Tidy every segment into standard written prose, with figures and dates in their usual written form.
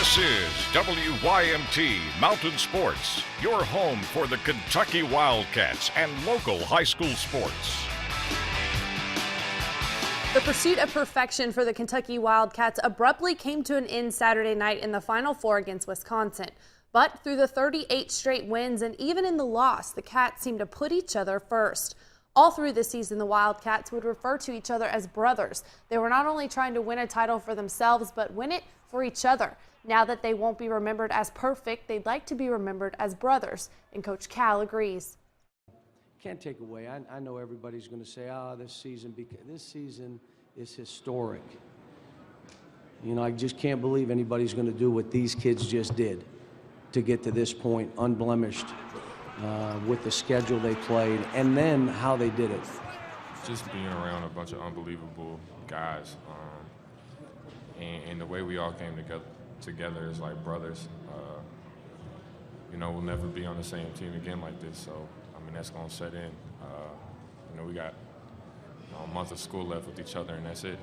This is WYMT Mountain Sports, your home for the Kentucky Wildcats and local high school sports. The pursuit of perfection for the Kentucky Wildcats abruptly came to an end Saturday night in the Final Four against Wisconsin. But through the 38 straight wins and even in the loss, the Cats seemed to put each other first. All through this season, the Wildcats would refer to each other as brothers. They were not only trying to win a title for themselves, but win it for each other. Now that they won't be remembered as perfect, they'd like to be remembered as brothers, and Coach Cal agrees. Can't take away. I know everybody's going to say, this season is historic. You know, I just can't believe anybody's going to do what these kids just did to get to this point, unblemished, with the schedule they played, and then how they did it. Just being around a bunch of unbelievable guys, and the way we all came together is like brothers. You know, we'll never be on the same team again like this, so I mean that's gonna set in. You know, we got a month of school left with each other, and that's it.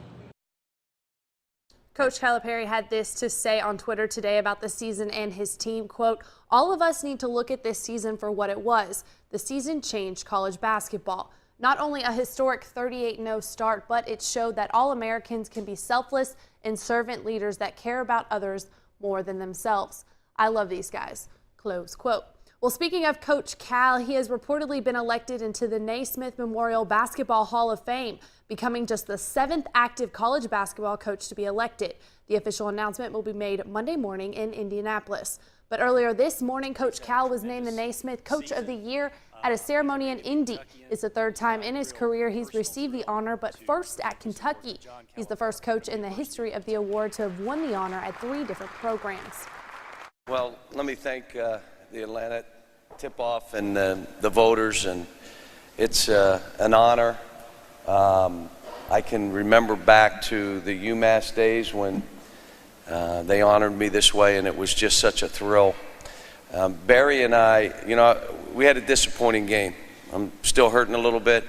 Coach Calipari had this to say on Twitter today about the season and his team, quote, "All of us need to look at this season for what it was. The season changed college basketball. Not only a historic 38-0 start, but it showed that all Americans can be selfless and servant leaders that care about others more than themselves. I love these guys," close quote. Well, speaking of Coach Cal, he has reportedly been elected into the Naismith Memorial Basketball Hall of Fame, becoming just the 7th active college basketball coach to be elected. The official announcement will be made Monday morning in Indianapolis. But earlier this morning, Coach Cal was named the Naismith Coach of the Year at a ceremony in Indy. It's the 3rd time in his career he's received the honor, but first at Kentucky. He's the first coach in the history of the award to have won the honor at 3 different programs. Well, let me thank the Atlanta tip-off and the voters, and it's an honor. I can remember back to the UMass days when they honored me this way, and it was just such a thrill. Barry and I, you know, we had a disappointing game. I'm still hurting a little bit.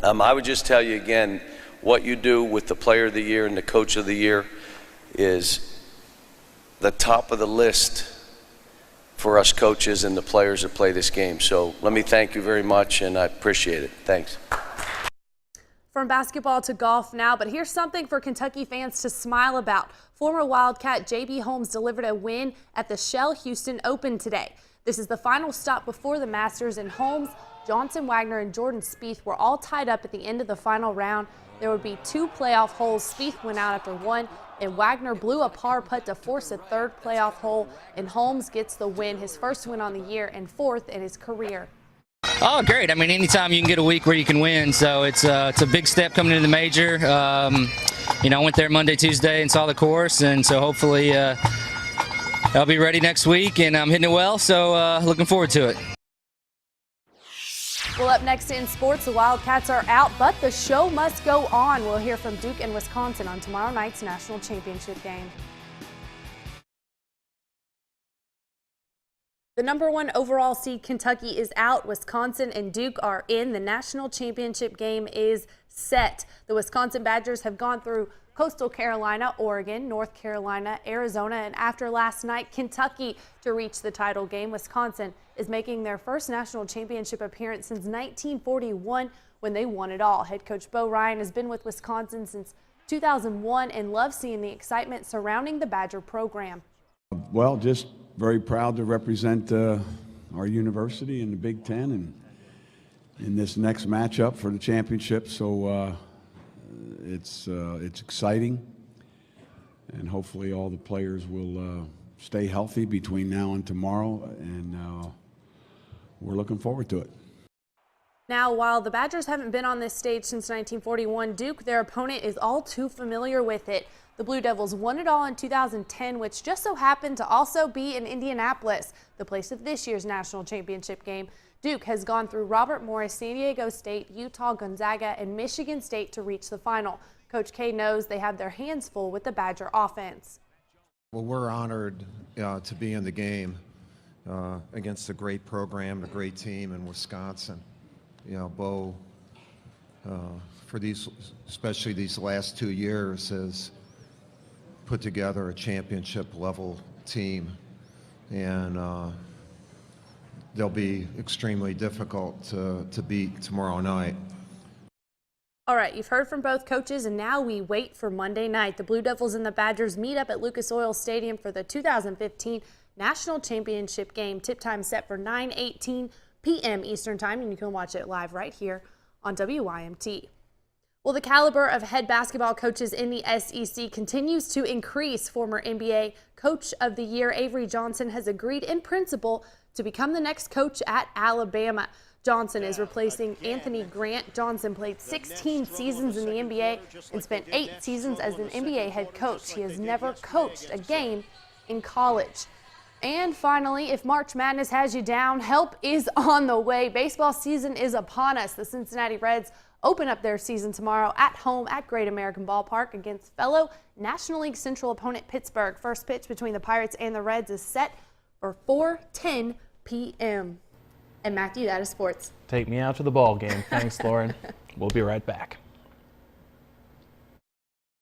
I would just tell you again, what you do with the Player of the Year and the Coach of the Year is the top of the list for us coaches and the players that play this game. So let me thank you very much, and I appreciate it. Thanks. From basketball to golf now, but here's something for Kentucky fans to smile about. Former Wildcat J.B. Holmes delivered a win at the Shell Houston Open today. This is the final stop before the Masters, and Holmes, Johnson Wagner, and Jordan Spieth were all tied up at the end of the final round. There would be 2 playoff holes. Spieth went out after 1, and Wagner blew a par putt to force a 3rd playoff hole, and Holmes gets the win, his first win on the year and 4th in his career. Oh, great. I mean, anytime you can get a week where you can win, so it's a big step coming into the major. You know, I went there Monday, Tuesday and saw the course, and so hopefully I'll be ready next week, and I'm hitting it well, so looking forward to it. Well, up next in sports, the Wildcats are out, but the show must go on. We'll hear from Duke and Wisconsin on tomorrow night's national championship game. The #1 overall seed Kentucky is out. Wisconsin and Duke are in. The national championship game is set. The Wisconsin Badgers have gone through Coastal Carolina, Oregon, North Carolina, Arizona, and after last night, Kentucky to reach the title game. Wisconsin is making their first national championship appearance since 1941 when they won it all. Head coach Bo Ryan has been with Wisconsin since 2001 and loves seeing the excitement surrounding the Badger program. Well, just very proud to represent our university in the Big Ten and in this next matchup for the championship. So it's exciting, and hopefully all the players will stay healthy between now and tomorrow, and we're looking forward to it. Now, while the Badgers haven't been on this stage since 1941, Duke, their opponent, is all too familiar with it. The Blue Devils won it all in 2010, which just so happened to also be in Indianapolis, the place of this year's national championship game. Duke has gone through Robert Morris, San Diego State, Utah, Gonzaga, and Michigan State to reach the final. Coach K knows they have their hands full with the Badger offense. Well, we're honored to be in the game against a great program, a great team in Wisconsin. You know, Bo, for especially these last 2 years, has put together a championship level team, and they'll be extremely difficult to beat tomorrow night. All right, you've heard from both coaches, and now we wait for Monday night. The Blue Devils and the Badgers meet up at Lucas Oil Stadium for the 2015 National Championship game. Tip time set for 9:18 p.m. Eastern Time, and you can watch it live right here on WYMT. Well, the caliber of head basketball coaches in the SEC continues to increase. Former NBA Coach of the Year Avery Johnson has agreed in principle to become the next coach at Alabama. Johnson is replacing Anthony Grant. Johnson played 16 seasons in the NBA and spent 8 seasons as an NBA head coach. He has never coached a game in college. And finally, if March Madness has you down, help is on the way. Baseball season is upon us. The Cincinnati Reds open up their season tomorrow at home at Great American Ballpark against fellow National League Central opponent Pittsburgh. First pitch between the Pirates and the Reds is set for 4:10 p.m. And Matthew, that is sports. Take me out to the ball game. Thanks, Lauren. We'll be right back.